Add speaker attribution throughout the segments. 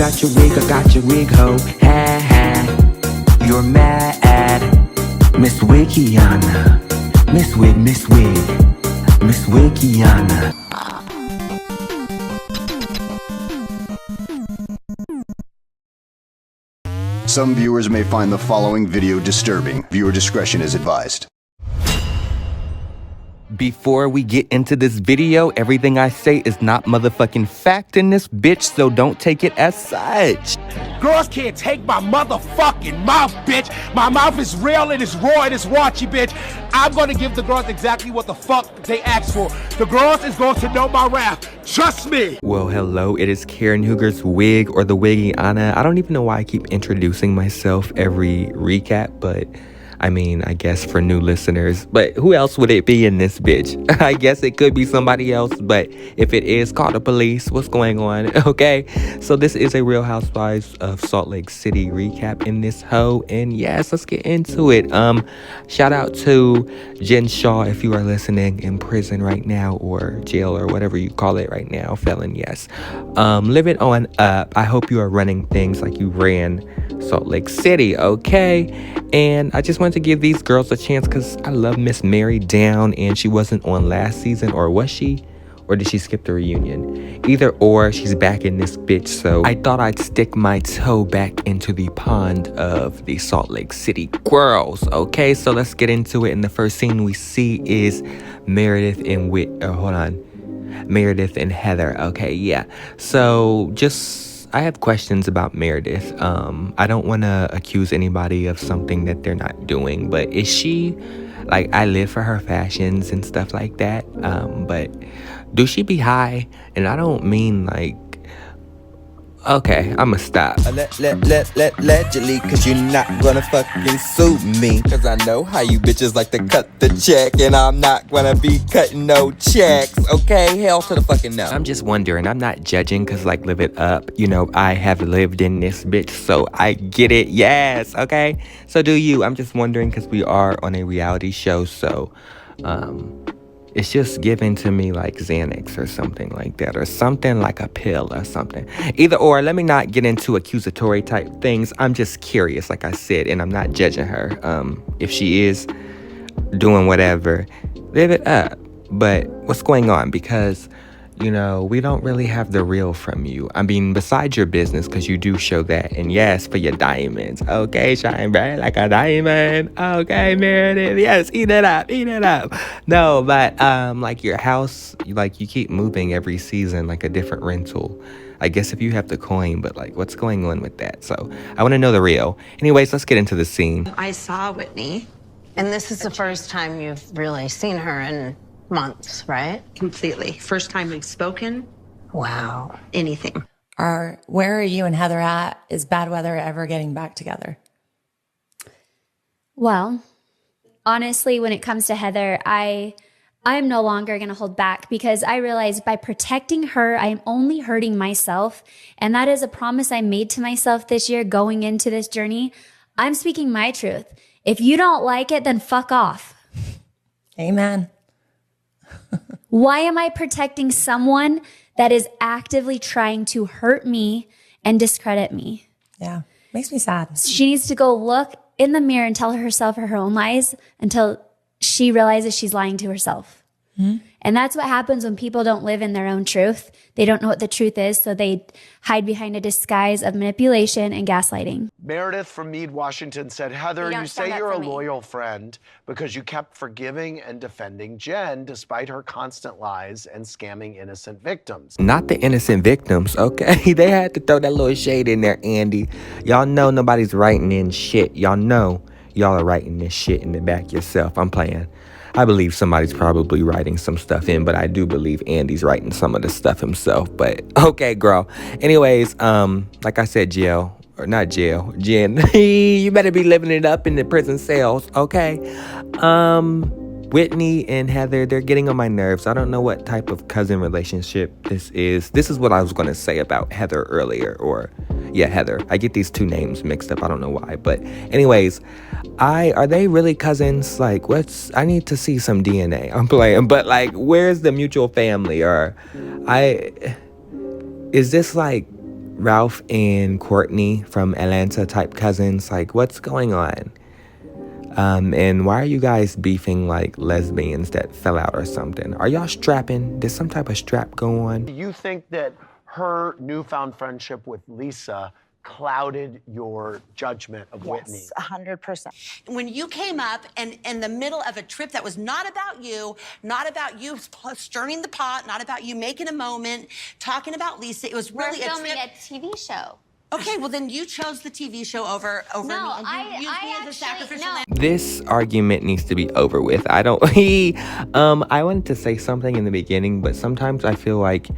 Speaker 1: got your wig, ho. Ha ha. You're mad. Miss Wikiana. Miss Wikiana.
Speaker 2: Some viewers may find the following video disturbing. Viewer discretion is advised.
Speaker 1: Before we get into this video, everything I say is not motherfucking fact in this bitch, so don't take it as such.
Speaker 3: Girls can't take my motherfucking mouth, bitch. My mouth is real, it is raw, it is raunchy, bitch. I'm gonna give the girls exactly what the fuck they asked for. The girls is going to know my wrath. Trust me.
Speaker 1: Well, hello, it is Karen Hooger's wig, or the Wigiana. I don't even know why I keep introducing myself every recap, but I mean, I guess for new listeners. But who else would it be in this bitch? I guess it could be somebody else, but if it is, call the police. What's going on? Okay, so this is a Real Housewives of Salt Lake City recap in this hoe, and yes, let's get into it. Shout out to Jen Shah if you are listening in prison right now, or jail, or whatever you call it right now. Felon, yes. Live it on up. I hope you are running things like you ran Salt Lake City, okay? And I just wanted to give these girls a chance because I love Miss Mary Down, and she wasn't on last season, or was she? Or did she skip the reunion? Either or, she's back in this bitch, so I thought I'd stick my toe back into the pond of the Salt Lake City girls, okay? So let's get into it, and the first scene we see is Meredith and Meredith and Heather, okay, yeah. So I have questions about Meredith. I don't want to accuse anybody of something that they're not doing, but is she, like, I live for her fashions and stuff like that, but do she be high? And I don't mean like, okay, I'ma stop.
Speaker 4: Allegedly, cause you're not gonna fucking sue me. Cause I know how you bitches like to cut the check, and I'm not gonna be cutting no checks, okay? Hell to the fucking no.
Speaker 1: I'm just wondering, I'm not judging, cause like, live it up. You know, I have lived in this bitch, so I get it, yes, okay? So do you. I'm just wondering, cause we are on a reality show, so, it's just given to me like Xanax or something like that, or something like a pill or something. Either or, let me not get into accusatory type things. I'm just curious, like I said, and I'm not judging her. If she is doing whatever, live it up. But what's going on? Because, you know, we don't really have the real from you. I mean, besides your business, because you do show that. And yes, for your diamonds. Okay, shine bright like a diamond. Okay, Meredith. Yes, eat it up. No, but like your house, like you keep moving every season, like a different rental. I guess if you have the coin, but like what's going on with that? So I want to know the real. Anyways, let's get into the scene.
Speaker 5: I saw Whitney. And this is the first time you've really seen her in months, right?
Speaker 6: Completely. First time we've spoken.
Speaker 5: Wow.
Speaker 6: Anything.
Speaker 7: Where are you and Heather at? Is bad weather ever getting back together?
Speaker 8: Well, honestly, when it comes to Heather, I am no longer going to hold back, because I realize by protecting her, I am only hurting myself. And that is a promise I made to myself this year going into this journey. I'm speaking my truth. If you don't like it, then fuck off.
Speaker 7: Amen.
Speaker 8: Why am I protecting someone that is actively trying to hurt me and discredit me?
Speaker 7: Yeah, makes me sad.
Speaker 8: She needs to go look in the mirror and tell herself her own lies until she realizes she's lying to herself. Mm-hmm. And that's what happens when people don't live in their own truth. They don't know what the truth is, so they hide behind a disguise of manipulation and gaslighting.
Speaker 3: Meredith from Meade, Washington said, Heather, you say you're a loyal friend because you kept forgiving and defending Jen despite her constant lies and scamming innocent victims.
Speaker 1: Not the innocent victims, okay? They had to throw that little shade in there, Andy. Y'all know nobody's writing in shit. Y'all know y'all are writing this shit in the back yourself. I'm playing. I believe somebody's probably writing some stuff in, but I do believe Andy's writing some of the stuff himself. But okay, girl. Anyways, like I said, Jen, you better be living it up in the prison cells, okay? Whitney and Heather, they're getting on my nerves. I don't know what type of cousin relationship this is. This is what I was going to say about Heather earlier, Heather. I get these two names mixed up. I don't know why. But anyways, are they really cousins? Like, I need to see some DNA. I'm playing. But like, where's the mutual family? Or is this like Ralph and Courtney from Atlanta type cousins? Like, what's going on? And why are you guys beefing like lesbians that fell out or something? Are y'all strapping? Did some type of strap go on?
Speaker 9: Do you think that her newfound friendship with Lisa clouded your judgment of Whitney?
Speaker 10: Yes, 100%.
Speaker 6: When you came up and in the middle of a trip that was not about you stirring the pot, not about you making a moment, talking about Lisa, it was really
Speaker 11: We're filming
Speaker 6: a
Speaker 11: TV show.
Speaker 6: Okay, well then you chose the TV show over
Speaker 11: No,
Speaker 6: me. And
Speaker 11: I
Speaker 6: used me as a sacrificial lamb.
Speaker 1: This argument needs to be over with. I wanted to say something in the beginning, but sometimes I feel like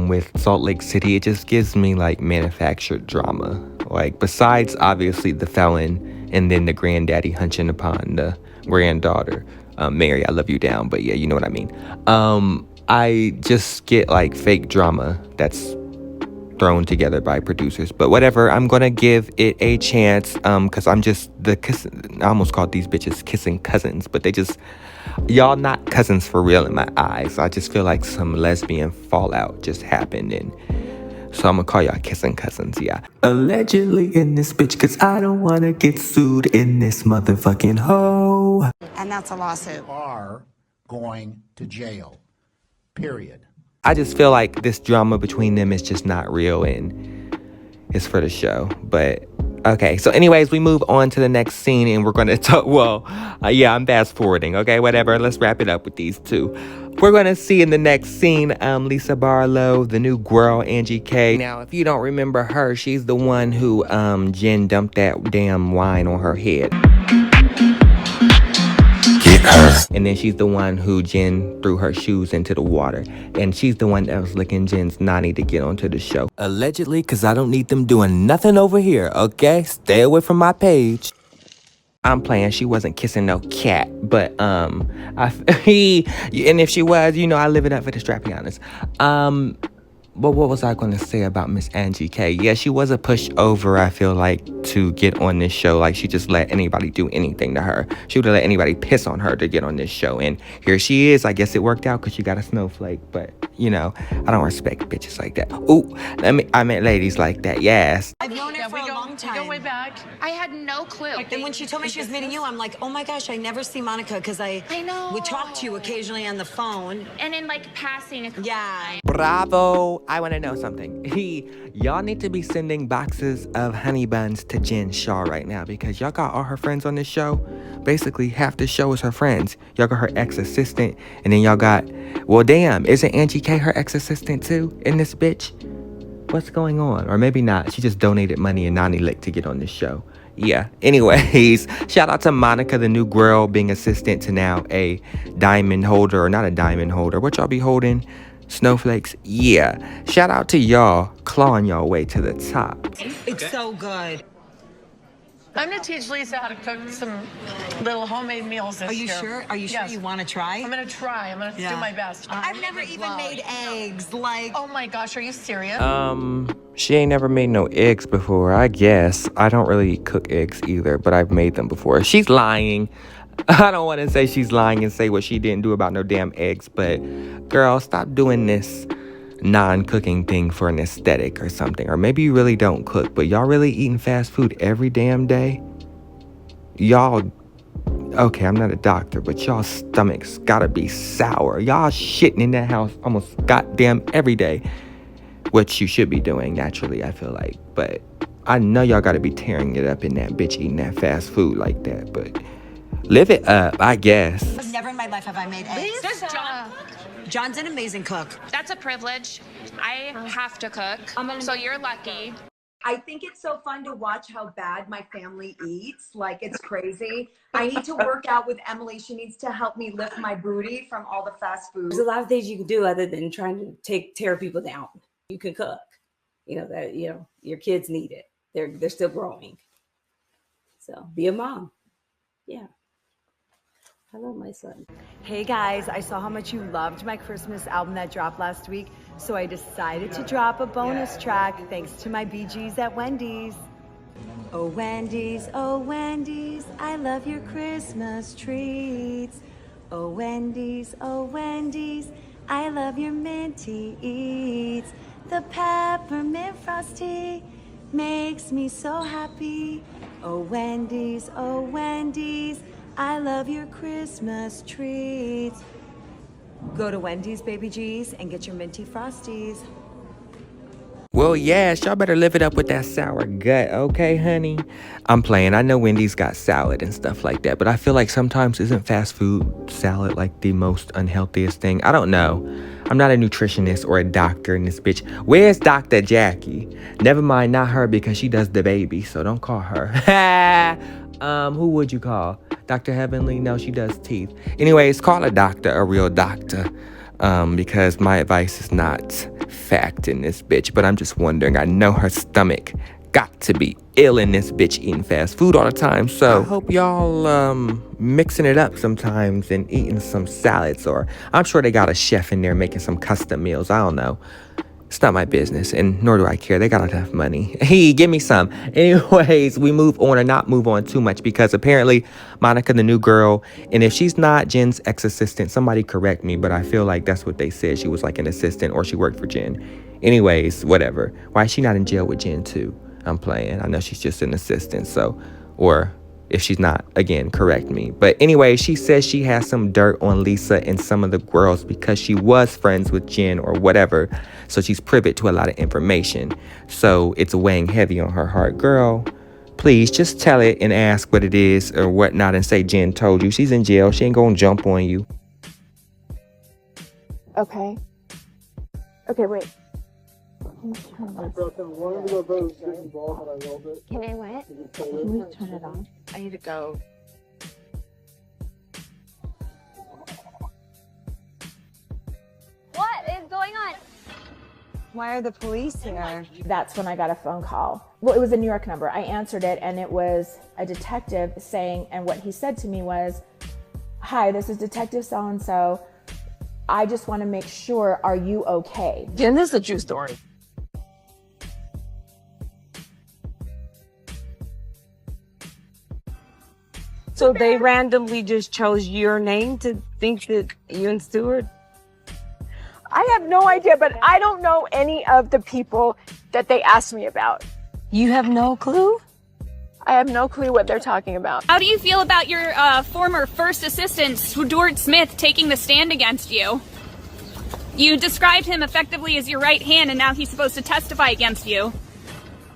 Speaker 1: with Salt Lake City, it just gives me like manufactured drama. Like, besides obviously the felon and then the granddaddy hunching upon the granddaughter. Mary, I love you down, but yeah, you know what I mean. I just get like fake drama that's thrown together by producers, but whatever. I'm gonna give it a chance because I'm just I almost called these bitches kissing cousins, but y'all not cousins for real in my eyes. I just feel like some lesbian fallout just happened, and so I'm gonna call y'all kissing cousins. Yeah, allegedly in this bitch, because I don't want to get sued in this motherfucking hoe.
Speaker 10: And that's a lawsuit.
Speaker 3: Are going to jail. Period.
Speaker 1: I just feel like this drama between them is just not real and it's for the show. But okay, so anyways, we move on to the next scene and we're gonna talk. Yeah, I'm fast forwarding. Okay, whatever. Let's wrap it up with these two. We're gonna see in the next scene Lisa Barlow, the new Gworl Angie K. Now, if you don't remember her, she's the one who Jen dumped that damn wine on her head. Her. And then she's the one who Jen threw her shoes into the water. And she's the one that was licking Jen's nanny to get onto the show. Allegedly, because I don't need them doing nothing over here, okay? Stay away from my page. I'm playing. She wasn't kissing no cat. But, and if she was, I live it up for the strap, be honest. But what was I going to say about Miss Angie K? Yeah, she was a pushover, I feel like, to get on this show. Like, she just let anybody do anything to her. She would have let anybody piss on her to get on this show. And here she is. I guess it worked out because she got a snowflake. But, I don't respect bitches like that. Ooh, I meant ladies like that, yes.
Speaker 10: I've known her for a long time.
Speaker 11: We go way back. I had no clue.
Speaker 10: And when she told me she was meeting you, I'm like, oh my gosh, I never see Monica because I
Speaker 11: know.
Speaker 10: would talk to you occasionally on the phone.
Speaker 11: And in passing.
Speaker 10: Yeah.
Speaker 1: Bravo. I want to know something. Y'all need to be sending boxes of honey buns to Jen Shah right now because y'all got all her friends on this show. Basically, half the show is her friends. Y'all got her ex-assistant, and then y'all got, well, damn, isn't Angie K her ex-assistant too in this bitch? What's going on? Or maybe not. She just donated money and Nani Lick to get on this show. Yeah. Anyways, shout out to Monica, the new Gworl, being assistant to now a diamond holder, or not a diamond holder. What y'all be holding? Snowflakes? Yeah. Shout out to y'all clawing y'all way to the top.
Speaker 10: It's so good.
Speaker 12: I'm going to teach Lisa how to cook some little homemade meals this year.
Speaker 10: Are you sure? Are you sure you want to try?
Speaker 12: I'm going to try. I'm going to do my best.
Speaker 10: I've never even made eggs.
Speaker 12: Oh my gosh, are you serious?
Speaker 1: She ain't never made no eggs before, I guess. I don't really cook eggs either, but I've made them before. She's lying. I don't want to say she's lying and say what she didn't do about no damn eggs, but girl, stop doing this non-cooking thing for an aesthetic or something. Or maybe you really don't cook, but y'all really eating fast food every damn day? Y'all, okay, I'm not a doctor, but y'all stomachs gotta be sour. Y'all shitting in that house almost goddamn every day, which you should be doing naturally, I feel like. But I know y'all gotta be tearing it up in that bitch eating that fast food like that, but live it up, I guess.
Speaker 10: Never in my life have I made eggs.
Speaker 11: There's John.
Speaker 10: John's an amazing cook.
Speaker 11: That's a privilege. I have to cook, so you're lucky.
Speaker 13: I think it's so fun to watch how bad my family eats. Like, it's crazy. I need to work out with Emily. She needs to help me lift my booty from all the fast food.
Speaker 14: There's a lot of things you can do other than trying to tear people down. You can cook. Your kids need it. They're still growing. So be a mom. Yeah. I love my son.
Speaker 15: Hey guys, I saw how much you loved my Christmas album that dropped last week, so I decided to drop a bonus track thanks to my BGs at Wendy's. Oh Wendy's, I love your Christmas treats. Oh Wendy's, I love your minty eats. The peppermint frosty makes me so happy. Oh, Wendy's, I love your Christmas treats. Go to Wendy's, Baby G's, and get your minty frosties.
Speaker 1: Well, yes, y'all better live it up with that sour gut, okay, honey? I'm playing. I know Wendy's got salad and stuff like that, but I feel like sometimes isn't fast food salad like the most unhealthiest thing? I don't know. I'm not a nutritionist or a doctor in this bitch. Where's Dr. Jackie? Never mind, not her because she does the baby, so don't call her. Who would you call? Dr. Heavenly? No, she does teeth. Anyways, call a doctor a real doctor. Because my advice is not fact in this bitch, but I'm just wondering, I know her stomach got to be ill in this bitch eating fast food all the time, so I hope y'all mixing it up sometimes and eating some salads, or I'm sure they got a chef in there making some custom meals. I don't know. It's not my business, and nor do I care. They got enough money. Hey, give me some. Anyways, we move on, or not move on too much, because apparently Monica, the new girl, and if she's not Jen's ex-assistant, somebody correct me, but I feel like that's what they said. She was like an assistant, or she worked for Jen. Anyways, whatever. Why is she not in jail with Jen too? I'm playing. I know she's just an assistant, so, or if she's not, again, correct me. But anyway, she says she has some dirt on Lisa and some of the girls because she was friends with Jen or whatever. So she's privy to a lot of information. So it's weighing heavy on her heart. Girl, please just tell it and ask what it is or whatnot and say Jen told you. She's in jail. She ain't gonna jump on you.
Speaker 16: Okay. Okay, wait.
Speaker 17: Can I what?
Speaker 16: Can we turn it on?
Speaker 17: I need to go.
Speaker 11: What is going on?
Speaker 15: Why are the police here?
Speaker 16: That's when I got a phone call. Well, it was a New York number. I answered it, and it was a detective saying, and what he said to me was, "Hi, this is Detective so-and-so. I just want to make sure, are you okay?"
Speaker 12: Jen, this is a true story. So they randomly just chose your name to think that you and Stuart?
Speaker 18: I have no idea, but I don't know any of the people that they asked me about.
Speaker 12: You have no clue?
Speaker 18: I have no clue what they're talking about.
Speaker 11: How do you feel about your former first assistant, Stuart Smith, taking the stand against you? You described him effectively as your right hand, and now he's supposed to testify against you.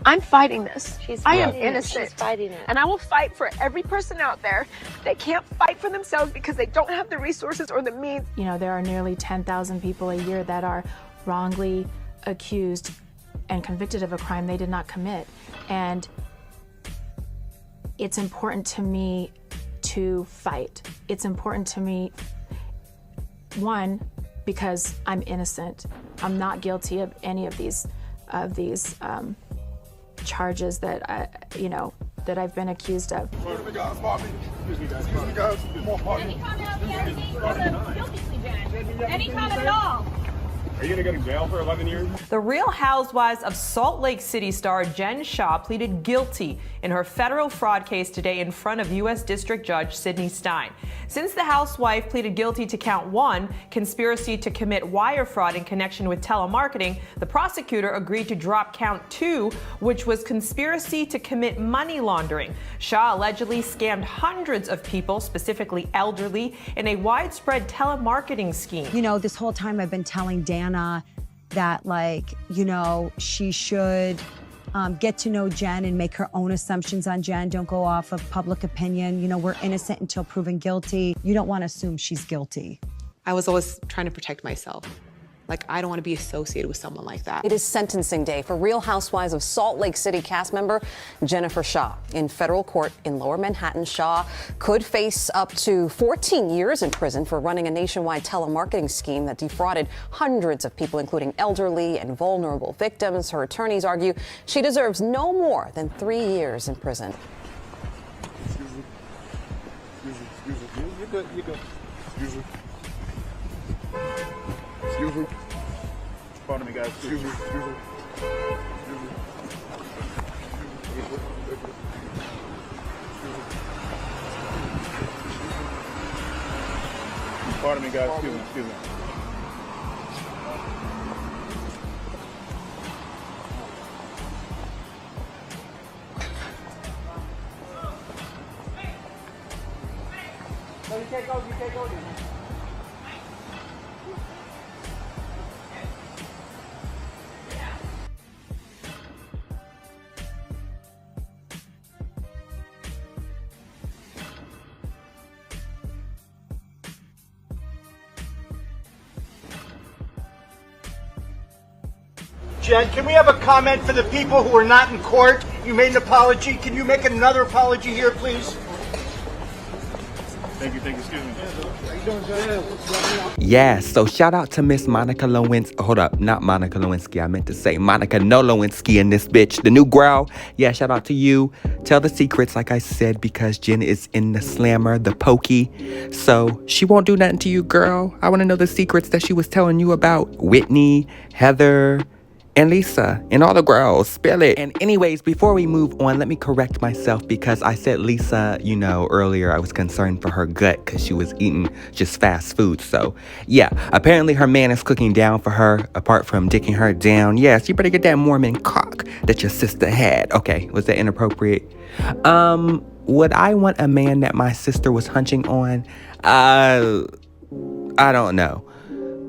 Speaker 18: I'm fighting this. I am
Speaker 11: fighting it.
Speaker 18: innocent.
Speaker 11: She's fighting it.
Speaker 18: And I will fight for every person out there that can't fight for themselves because they don't have the resources or the means.
Speaker 16: You know, there are nearly 10,000 people a year that are wrongly accused and convicted of a crime they did not commit. And it's important to me to fight. It's important to me, one, because I'm innocent. I'm not guilty of any of these charges that that I've been accused of.
Speaker 11: Any comment at all?
Speaker 19: Are you gonna go to jail for 11 years?
Speaker 20: The Real Housewives of Salt Lake City star Jen Shah pleaded guilty in her federal fraud case today in front of U.S. District Judge Sidney Stein. Since the housewife pleaded guilty to count 1, conspiracy to commit wire fraud in connection with telemarketing, the prosecutor agreed to drop count 2, which was conspiracy to commit money laundering. Shah allegedly scammed hundreds of people, specifically elderly, in a widespread telemarketing scheme.
Speaker 21: You know, this whole time I've been telling Dana that, like, you know, she should get to know Jen and make her own assumptions on Jen. Don't go off of public opinion. You know, we're innocent until proven guilty. You don't want to assume she's guilty.
Speaker 22: I was always trying to protect myself. Like, I don't want to be associated with someone like that.
Speaker 23: It is sentencing day for Real Housewives of Salt Lake City cast member Jennifer Shah. In federal court in Lower Manhattan, Shah could face up to 14 years in prison for running a nationwide telemarketing scheme that defrauded hundreds of people, including elderly and vulnerable victims. Her attorneys argue she deserves no more than 3 years in prison.
Speaker 19: You good. Excuse me. Pardon me, guys. Excuse me. Pardon me, guys. Excuse me.
Speaker 2: Jen, can we have a comment for the people who are not in court? You made an apology. Can you make another apology here, please?
Speaker 19: Thank you, excuse me.
Speaker 1: Yeah, so shout out to Miss Monica Lewinsky. Hold up, not Monica Lewinsky. I meant to say Monica No Lewinsky in this bitch. The new Gworl. Yeah, shout out to you. Tell the secrets, like I said, because Jen is in the slammer, the pokey. So she won't do nothing to you, girl. I want to know the secrets that she was telling you about Whitney, Heather, and Lisa, and all the girls. Spill it. And anyways, before we move on, let me correct myself because I said Lisa, earlier I was concerned for her gut because she was eating just fast food. So yeah, apparently her man is cooking down for her apart from dicking her down. Yes, you better get that Mormon cock that your sister had. Okay, was that inappropriate? Would I want a man that my sister was hunching on? I don't know.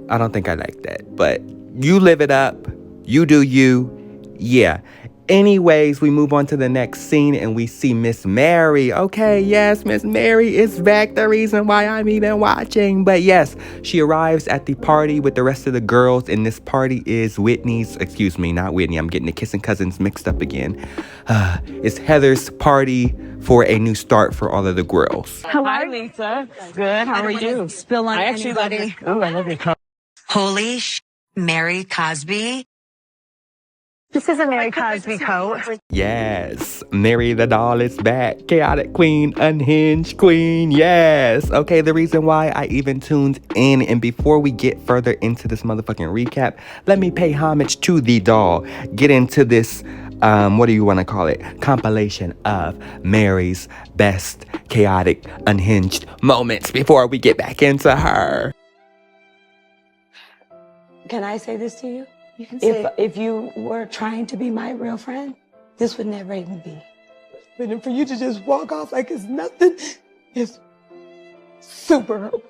Speaker 1: I don't think I like that, but you live it up. You do you. Yeah. Anyways, we move on to the next scene and we see Miss Mary. Okay, yes, Miss Mary is back. The reason why I'm even watching. But yes, she arrives at the party with the rest of the girls. And this party is not Whitney. I'm getting the kissing cousins mixed up again. It's Heather's party for a new start for all of the girls.
Speaker 12: Hi, Lisa. Good. How are you?
Speaker 10: Spill on anybody.
Speaker 12: Oh, I love your car.
Speaker 10: Holy Mary Cosby.
Speaker 18: This is a Mary Cosby coat.
Speaker 1: Yes, Mary the doll is back. Chaotic queen, unhinged queen, yes. Okay, the reason why I even tuned in, and before we get further into this motherfucking recap, let me pay homage to the doll. Get into this, what do you want to call it? Compilation of Mary's best chaotic, unhinged moments before we get back into her.
Speaker 14: Can I say this to you?
Speaker 18: You can say
Speaker 14: If you were trying to be my real friend, this would never even be. But then for you to just walk off like it's nothing is super hurtful.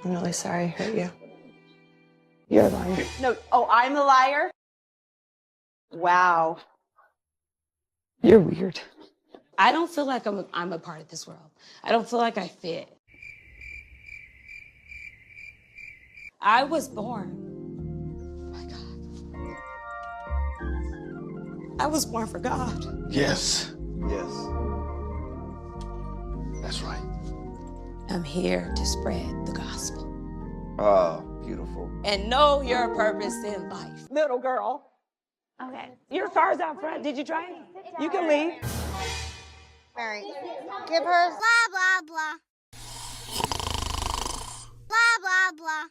Speaker 14: I'm really sorry I hurt you. You're a liar.
Speaker 18: No. Oh, I'm the liar? Wow.
Speaker 14: You're weird. I don't feel like I'm a part of this world. I don't feel like I fit. I was born. I was born for God.
Speaker 2: Yes. That's right.
Speaker 14: I'm here to spread the gospel.
Speaker 2: Oh, beautiful.
Speaker 14: And know your purpose in life.
Speaker 18: Little girl.
Speaker 17: Okay.
Speaker 18: Your car's out front. Did you try it? You can leave.
Speaker 17: Mary, give her blah, blah, blah. Blah, blah, blah.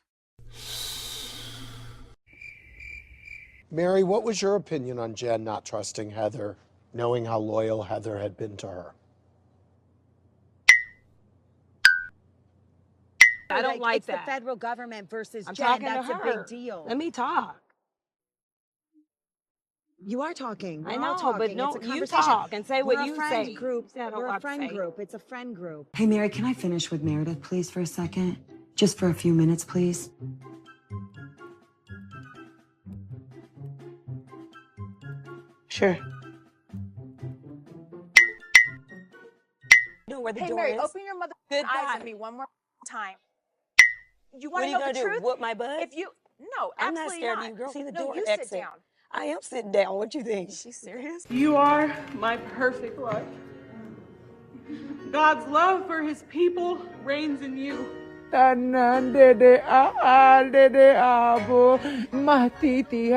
Speaker 9: Mary, what was your opinion on Jen not trusting Heather, knowing how loyal Heather had been to her?
Speaker 12: I don't like
Speaker 21: it's
Speaker 12: that.
Speaker 21: the federal government versus
Speaker 12: I'm
Speaker 21: Jen.
Speaker 12: talking
Speaker 21: That's
Speaker 12: to
Speaker 21: a
Speaker 12: her.
Speaker 21: big deal.
Speaker 12: Let me talk.
Speaker 21: You are talking. We're
Speaker 12: I
Speaker 21: all
Speaker 12: know,
Speaker 21: talking.
Speaker 12: but no,
Speaker 21: It's a
Speaker 12: you
Speaker 21: conversation.
Speaker 12: talk and say what
Speaker 21: We're a
Speaker 12: you
Speaker 21: friend
Speaker 12: say.
Speaker 21: Group.
Speaker 12: Say I don't
Speaker 21: We're a
Speaker 12: want to
Speaker 21: friend
Speaker 12: say.
Speaker 21: group. It's a friend group.
Speaker 4: Hey, Mary, can I finish with Meredith, please, for a second? Just for a few minutes, please.
Speaker 14: Sure.
Speaker 21: You know where the
Speaker 18: Hey,
Speaker 21: door
Speaker 18: Mary,
Speaker 21: is?
Speaker 18: open your mother eyes at me one more time. You want to know the truth?
Speaker 14: What, my butt?
Speaker 18: If you no,
Speaker 14: I'm not
Speaker 18: absolutely
Speaker 14: scared
Speaker 18: not.
Speaker 14: of you, girl. See the
Speaker 18: no,
Speaker 14: door
Speaker 18: you
Speaker 14: exit.
Speaker 18: sit down.
Speaker 14: I am sitting down. What you think?
Speaker 18: Is she serious?
Speaker 5: You are my perfect life. God's love for his people reigns in you.
Speaker 24: Tanan dede abo matiti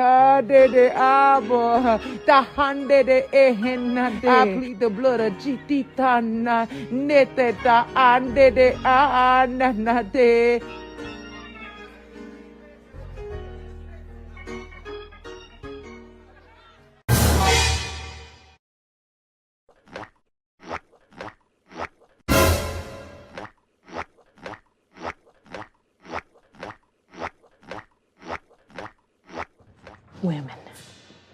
Speaker 24: dede abo tahan dede ehenade. I plead the blood of Jititana neteta an dede ananade.
Speaker 14: Women.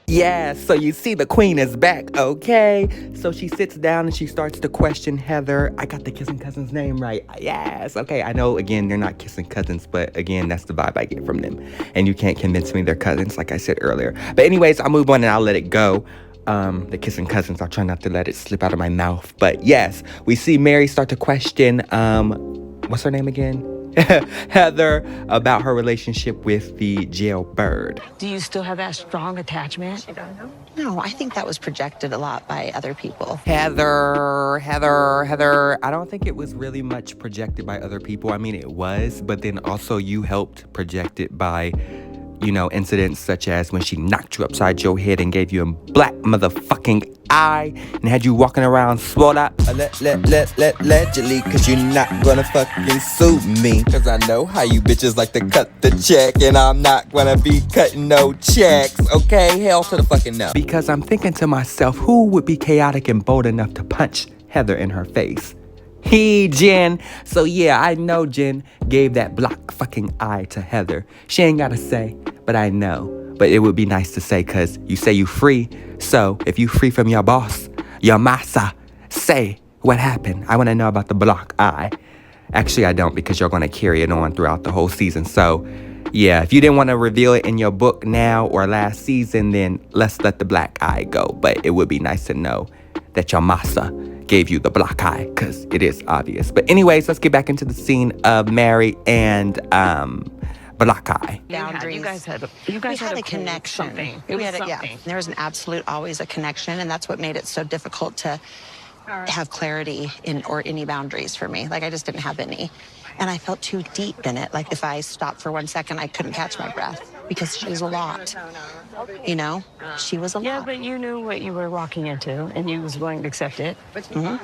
Speaker 1: Yeah, so you see the queen is back, okay? So she sits down and she starts to question Heather. I got the kissing cousin's name right. Yes, okay. I know, again, they're not kissing cousins, but again, that's the vibe I get from them. And you can't convince me they're cousins, like I said earlier. But anyways, I'll move on and I'll let it go. The kissing cousins, I'll try not to let it slip out of my mouth. But yes, we see Mary start to question, what's her name again? Heather, about her relationship with the jailbird.
Speaker 3: Do you still have that strong attachment? No, I think that was projected a lot by other people.
Speaker 1: Heather. I don't think it was really much projected by other people. I mean, it was, but then also you helped project it by, you know, incidents such as when she knocked you upside your head and gave you a black motherfucking eye and had you walking around swole up. Allegedly, cause you're not gonna fucking sue me. Cause I know how you bitches like to cut the check, and I'm not gonna be cutting no checks, okay? Hell to the fucking no. Because I'm thinking to myself, who would be chaotic and bold enough to punch Heather in her face? Jen. So yeah, I know Jen gave that black fucking eye to Heather. She ain't gotta say, but I know. But it would be nice to say, cause you say you free. So if you free from your boss, your massa, say what happened. I wanna know about the black eye. Actually, I don't, because you're gonna carry it on throughout the whole season. So yeah, if you didn't want to reveal it in your book now or last season, then let's let the black eye go. But it would be nice to know that your massa gave you the black eye, because it is obvious. But anyways, let's get back into the scene of Mary and black eye.
Speaker 3: You guys had a connection. There was an absolute, always a connection, and that's what made it so difficult to have clarity in or any boundaries for me. Like, I just didn't have any. And I felt too deep in it. Like, if I stopped for 1 second, I couldn't catch my breath, because she was a lot. You know, she was a lot.
Speaker 14: Yeah, but you knew what you were walking into, and you was willing to accept it.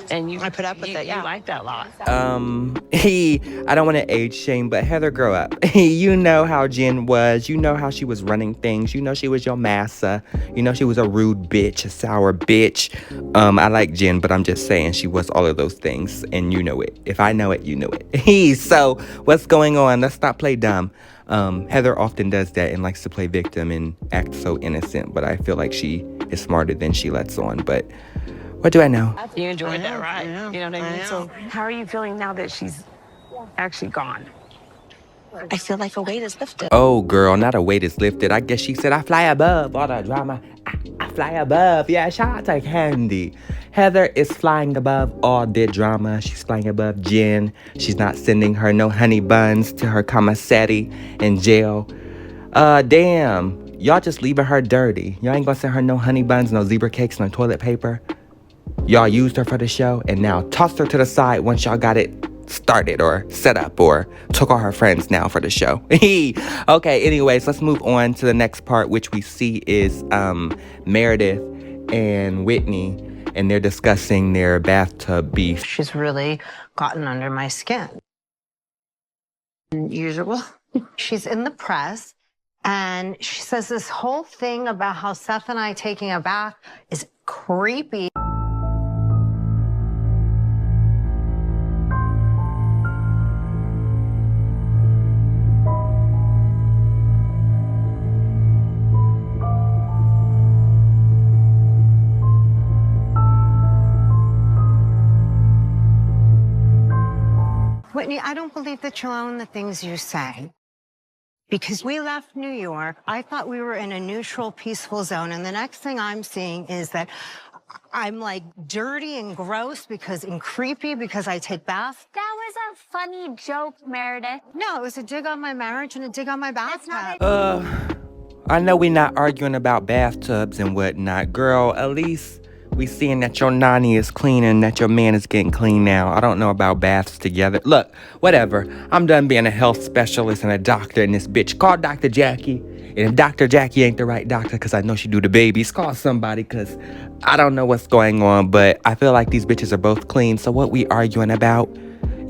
Speaker 14: And
Speaker 3: I put up with it. Yeah,
Speaker 14: you liked that lot.
Speaker 1: I don't want to age shame, but Heather, grow up. You know how Jen was. You know how she was running things. You know she was your massa. You know she was a rude bitch, a sour bitch. I like Jen, but I'm just saying she was all of those things, and you know it. If I know it, you know it. So what's going on? Let's not play dumb. Heather often does that and likes to play victim and act so innocent, but I feel like she is smarter than she lets on. But what do I know?
Speaker 14: You enjoyed that, right? You know what I mean? So how are you feeling now that she's actually gone?
Speaker 3: I feel like a weight is lifted.
Speaker 1: Oh, girl, not a weight is lifted. I guess she said, I fly above all the drama. I fly above. Yeah, shout out to Candy. Heather is flying above all the drama. She's flying above Jen. She's not sending her no honey buns to her commissary in jail. Damn. Y'all just leaving her dirty. Y'all ain't gonna send her no honey buns, no zebra cakes, no toilet paper. Y'all used her for the show and now tossed her to the side once y'all got it started or set up, or took all her friends now for the show. Okay, anyways, let's move on to the next part, which we see is Meredith and Whitney, and they're discussing their bathtub beef.
Speaker 3: She's really gotten under my skin. Usual. She's in the press, and she says this whole thing about how Seth and I taking a bath is creepy. Whitney, I don't believe that you'll own the things you say. Because we left New York, I thought we were in a neutral, peaceful zone, and the next thing I'm seeing is that I'm like dirty and gross and creepy because I take baths.
Speaker 6: That was a funny joke, Meredith.
Speaker 3: No, it was a dig on my marriage and a dig on my bathtub.
Speaker 1: I know we're not arguing about bathtubs and whatnot. Girl, at least we seeing that your nanny is clean and that your man is getting clean now. I don't know about baths together. Look, whatever. I'm done being a health specialist and a doctor in this bitch. Call Dr. Jackie. And if Dr. Jackie ain't the right doctor, because I know she do the babies, call somebody, because I don't know what's going on. But I feel like these bitches are both clean. So what we arguing about?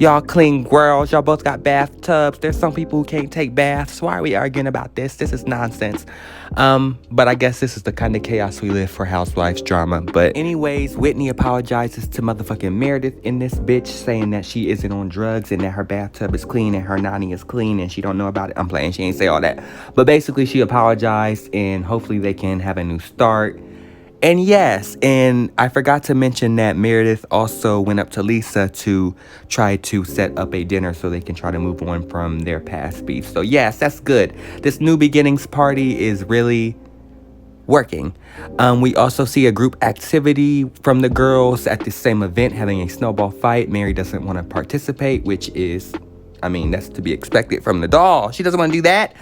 Speaker 1: Y'all clean girls. Y'all both got bathtubs. There's some people who can't take baths. Why are we arguing about this? This is nonsense. But I guess this is the kind of chaos we live for Housewives drama. But anyways, Whitney apologizes to motherfucking Meredith in this bitch, saying that she isn't on drugs and that her bathtub is clean and her nanny is clean and she don't know about it. I'm playing. She ain't say all that. But basically, she apologized and hopefully they can have a new start. And yes, and I forgot to mention that Meredith also went up to Lisa to try to set up a dinner so they can try to move on from their past beef. So yes, that's good. This new beginnings party is really working. We also see a group activity from the girls at the same event having a snowball fight. Mary doesn't want to participate, which is, I mean, that's to be expected from the doll. She doesn't want to do that.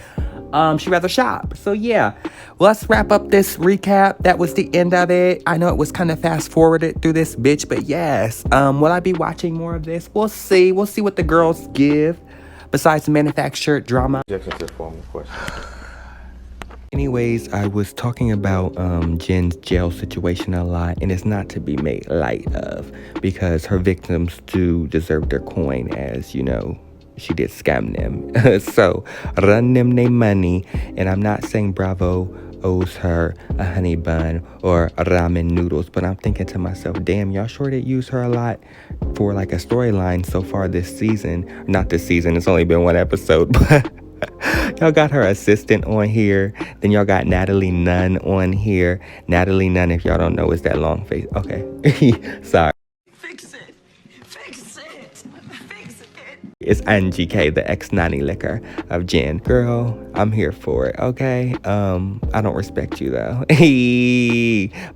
Speaker 1: She'd rather shop. So yeah, let's wrap up this recap. That was the end of it. I know it was kind of fast forwarded through this bitch, but yes. Will I be watching more of this? We'll see. We'll see what the girls give besides manufactured drama. Anyways, I was talking about Jen's jail situation a lot, and it's not to be made light of because her victims do deserve their coin, as you know. She did scam them. So run them their money. And I'm not saying Bravo owes her a honey bun or ramen noodles, but I'm thinking to myself, damn, y'all sure did use her a lot for like a storyline so far this season. Not this season, it's only been one episode, but y'all got her assistant on here. Then y'all got Natalie Nunn on here. Natalie Nunn, if y'all don't know, is that long face. Okay. Sorry. It's Angie K, the ex-nanny liquor of Jen. Girl, I'm here for it, okay? I don't respect you, though.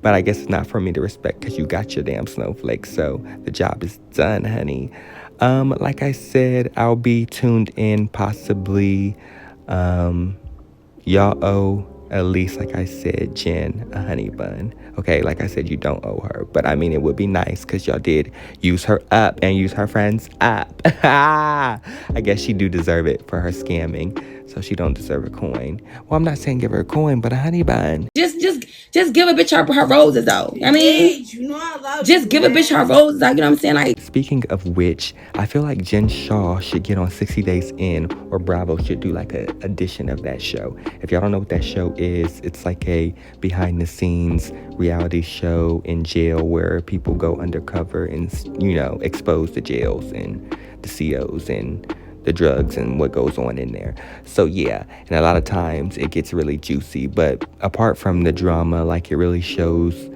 Speaker 1: But I guess it's not for me to respect because you got your damn snowflakes, so the job is done, honey. Like I said, I'll be tuned in possibly. Y'all owe at least, like I said, Jen a honey bun. Okay, like I said, you don't owe her. But I mean, it would be nice because y'all did use her up and use her friends up. I guess she do deserve it for her scamming. So she don't deserve a coin. Well, I'm not saying give her a coin, but a honey bun.
Speaker 7: Just give a bitch her roses, though. I mean, just give a bitch her roses, like, you know what I'm saying? Like,
Speaker 1: speaking of which, I feel like Jen Shah should get on 60 Days In, or Bravo should do like a edition of that show. If y'all don't know what that show is, it's like a behind the scenes reality show in jail where people go undercover and, you know, expose the jails and the COs and the drugs and what goes on in there. So yeah, and a lot of times it gets really juicy, but apart from the drama, like, it really shows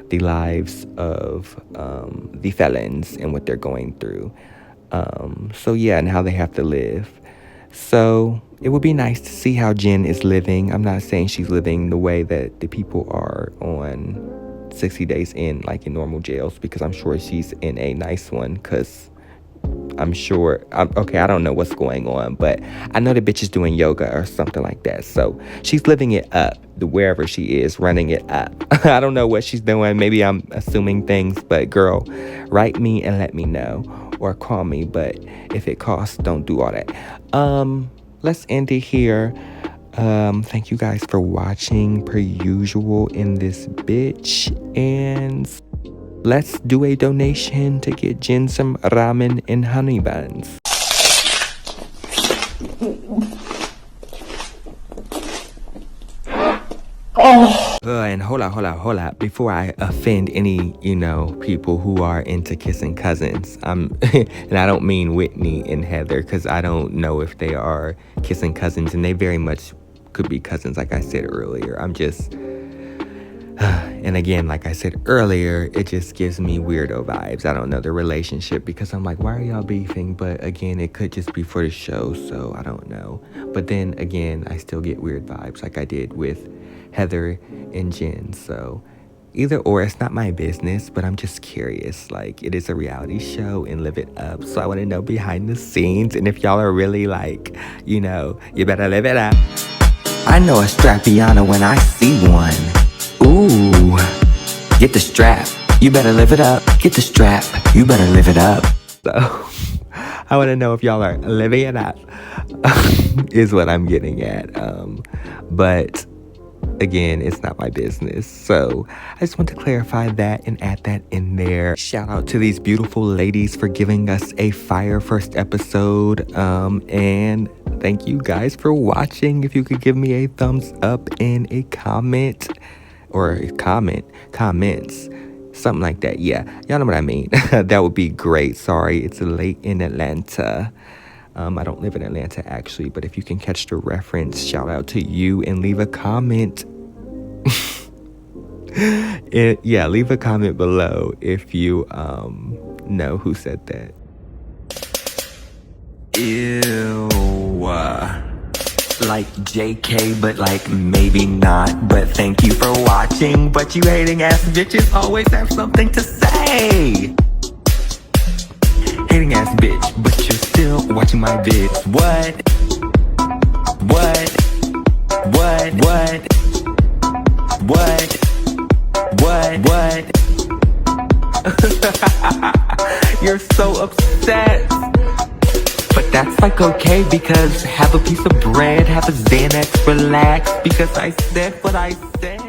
Speaker 1: the lives of the felons and what they're going through. So yeah, and how they have to live. So it would be nice to see how Jen is living. I'm not saying she's living the way that the people are on 60 Days In, like in normal jails, because I'm sure she's in a nice one, because I'm sure, okay, I don't know what's going on, but I know the bitch is doing yoga or something like that. So she's living it up, wherever she is, running it up. I don't know what she's doing. Maybe I'm assuming things, but girl, write me and let me know, or call me. But if it costs, don't do all that. Let's end it here. Thank you guys for watching, per usual, in this bitch. And let's do a donation to get Jen some ramen and honey buns. And hold up. Before I offend any, people who are into kissing cousins, and I don't mean Whitney and Heather, because I don't know if they are kissing cousins, and they very much could be cousins, like I said earlier. I'm just... And again, like I said earlier, it just gives me weirdo vibes. I don't know the relationship, because I'm like, why are y'all beefing? But again, it could just be for the show, so I don't know. But then again, I still get weird vibes like I did with Heather and Jen. So either or, it's not my business, but I'm just curious. Like, it is a reality show and live it up. So I want to know behind the scenes. And if y'all are really like, you better live it up. I know a Strappiana when I see one. Ooh, get the strap, you better live it up. Get the strap, you better live it up. So, I want to know if y'all are living it up, is what I'm getting at. But again, it's not my business. So I just want to clarify that and add that in there. Shout out to these beautiful ladies for giving us a fire first episode. And thank you guys for watching. If you could give me a thumbs up and a comment, or comments, something like that. Yeah, y'all know what I mean. That would be great. Sorry, it's late in Atlanta. I don't live in Atlanta actually, but if you can catch the reference, shout out to you and leave a comment. Yeah, leave a comment below if you know who said that. Ew. Like JK, but like maybe not. But thank you for watching. But you hating ass bitches always have something to say. Hating ass bitch, but you're still watching my vids. What? You're so upset. But that's like okay, because have a piece of bread, have a Xanax, relax, because I said what I said.